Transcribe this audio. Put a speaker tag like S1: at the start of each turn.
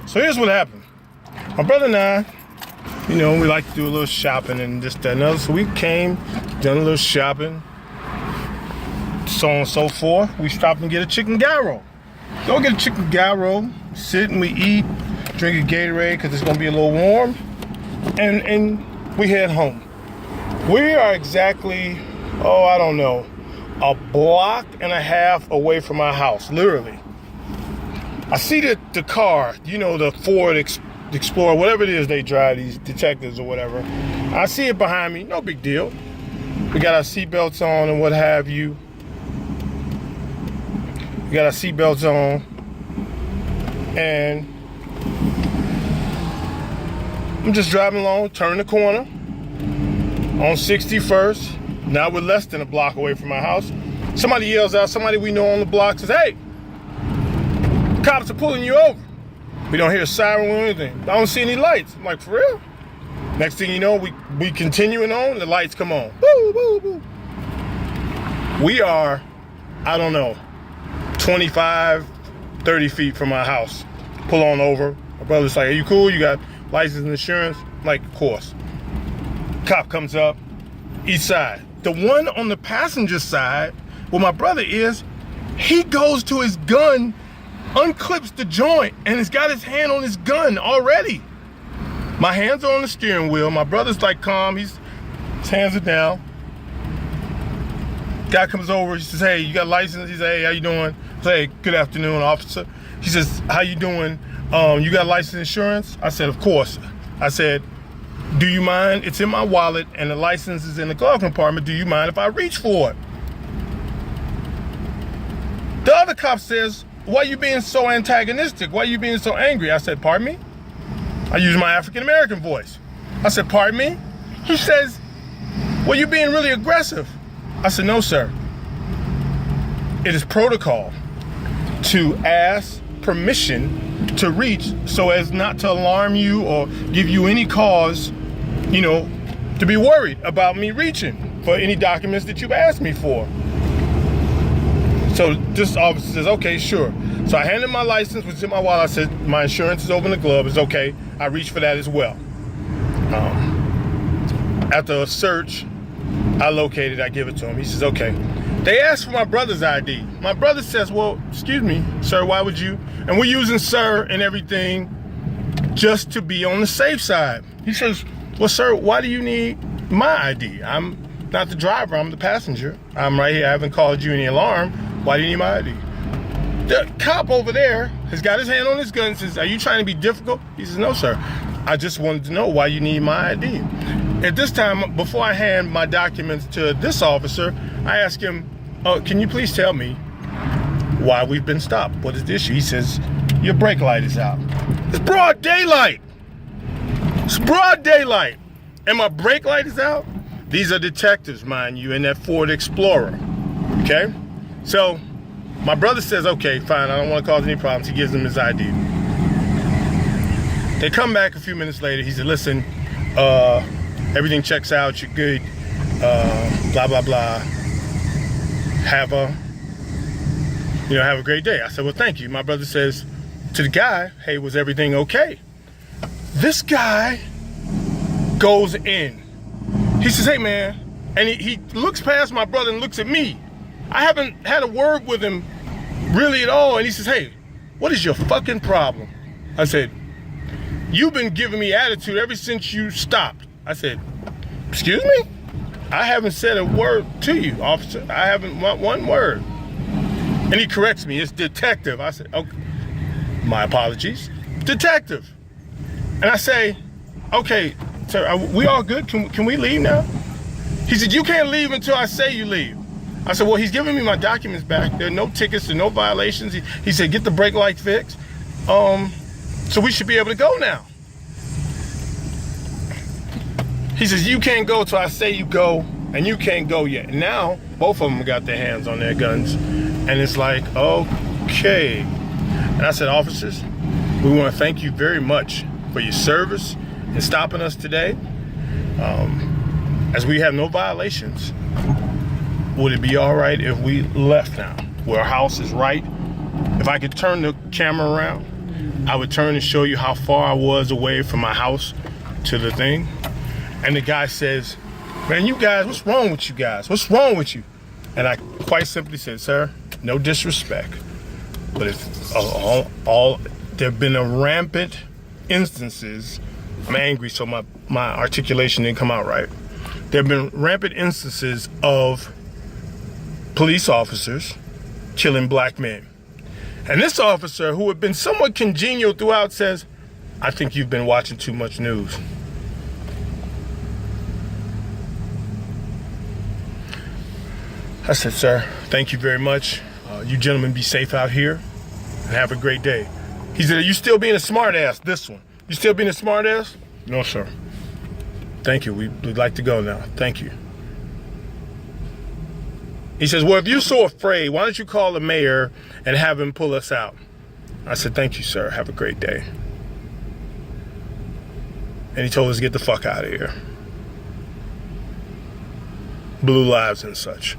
S1: So here's what happened. My brother and I, you know, we like to do a little shopping and this, that, and other. So we came, done a little shopping, so on and so forth. We stopped and get a chicken gyro. Go get a chicken gyro, sit and we eat, drink a Gatorade because it's gonna be a little warm, and we head home. We are exactly, I don't know, a block and a half away from our house, literally. I see the car, you know, the Ford Explorer, whatever it is they drive, these detectives or whatever. I see it behind me, no big deal. We got our seatbelts on and what have you. We got our seatbelts on, and I'm just driving along, turn the corner on 61st. Now we're less than a block away from my house. Somebody yells out, somebody we know on the block says, "Hey, cops are pulling you over." We don't hear a siren or anything. I don't see any lights. I'm like, for real? Next thing you know, we continuing on, the lights come on. Boo, boo, boo. We are, I don't know, 25, 30 feet from our house. Pull on over. My brother's like, "Are you cool? You got license and insurance?" I'm like, of course. Cop comes up, east side. The one on the passenger side, where my brother is, he goes to his gun, unclips the joint, and has got his hand on his gun already. My hands are on the steering wheel. My brother's like calm. His hands are down. Guy comes over. He says, "Hey, you got a license?" He says, "Hey, how you doing?" I say, "Hey, good afternoon, officer." He says, "How you doing? You got license insurance?" I said, "Of course." I said, "Do you mind? It's in my wallet and the license is in the glove compartment. Do you mind if I reach for it?" The other cop says, "Why are you being so antagonistic? Why are you being so angry?" I said, "Pardon me?" I use my African-American voice. I said, "Pardon me?" He says, "Well, you're being really aggressive." I said, "No, sir. It is protocol to ask permission to reach so as not to alarm you or give you any cause, you know, to be worried about me reaching for any documents that you've asked me for." So this officer says, "Okay, sure." So I handed my license, which is in my wallet. I said, "My insurance is over in the glove. It's okay. I reached for that as well." After a search, I located, I give it to him. He says, "Okay." They asked for my brother's ID. My brother says, "Well, excuse me, sir, why would you?" And we're using "sir" and everything just to be on the safe side. He says, "Well, sir, why do you need my ID? I'm not the driver, I'm the passenger. I'm right here, I haven't called you any alarm. Why do you need my ID?" The cop over there has got his hand on his gun and says, "Are you trying to be difficult?" He says, "No, sir. I just wanted to know why you need my ID." At this time, before I hand my documents to this officer, I ask him, "Can you please tell me why we've been stopped? What is the issue?" He says, "Your brake light is out." It's broad daylight. It's broad daylight. And my brake light is out? These are detectives, mind you, in that Ford Explorer. Okay? So my brother says, "Okay, fine, I don't want to cause any problems." He gives them his ID. They come back a few minutes later. He said, "Listen, everything checks out. You're good. Blah, blah, blah. Have a great day." I said, "Well, thank you." My brother says to the guy, "Hey, was everything okay?" This guy goes in. He says, "Hey, man," and he looks past my brother and looks at me. I haven't had a word with him really at all. And he says, "Hey, what is your fucking problem?" I said, "You've been giving me attitude ever since you stopped." I said, "Excuse me? I haven't said a word to you, officer. I haven't one word." And he corrects me, "It's detective." I said, "Okay, my apologies. Detective." And I say, "Okay, sir, we all good? Can we leave now?" He said, "You can't leave until I say you leave." I said, "Well, he's giving me my documents back. There are no tickets, there are no violations." He said, "Get the brake light fixed. So we should be able to go now." He says, "You can't go till I say you go, and you can't go yet." And now, both of them got their hands on their guns. And it's like, okay. And I said, "Officers, we want to thank you very much for your service and stopping us today. As we have no violations, would it be all right if we left now? Where our house is right. If I could turn the camera around, I would turn and show you how far I was away from my house to the thing. And the guy says, man, you guys, what's wrong with you guys? What's wrong with you? And I quite simply said, sir, no disrespect, but it's there have been a rampant instances. I'm angry, so my articulation didn't come out right. There have been rampant instances of police officers killing black men. And this officer, who had been somewhat congenial throughout, says, I think you've been watching too much news. I said, sir, thank you very much. You gentlemen be safe out here and have a great day. He said, are you still being a smart ass? This one. You still being a smart ass? No, sir. Thank you. We'd like to go now. Thank you. He says, well, if you're so afraid, why don't you call the mayor and have him pull us out? I said, thank you, sir. Have a great day. And he told us to get the fuck out of here. Blue lives and such.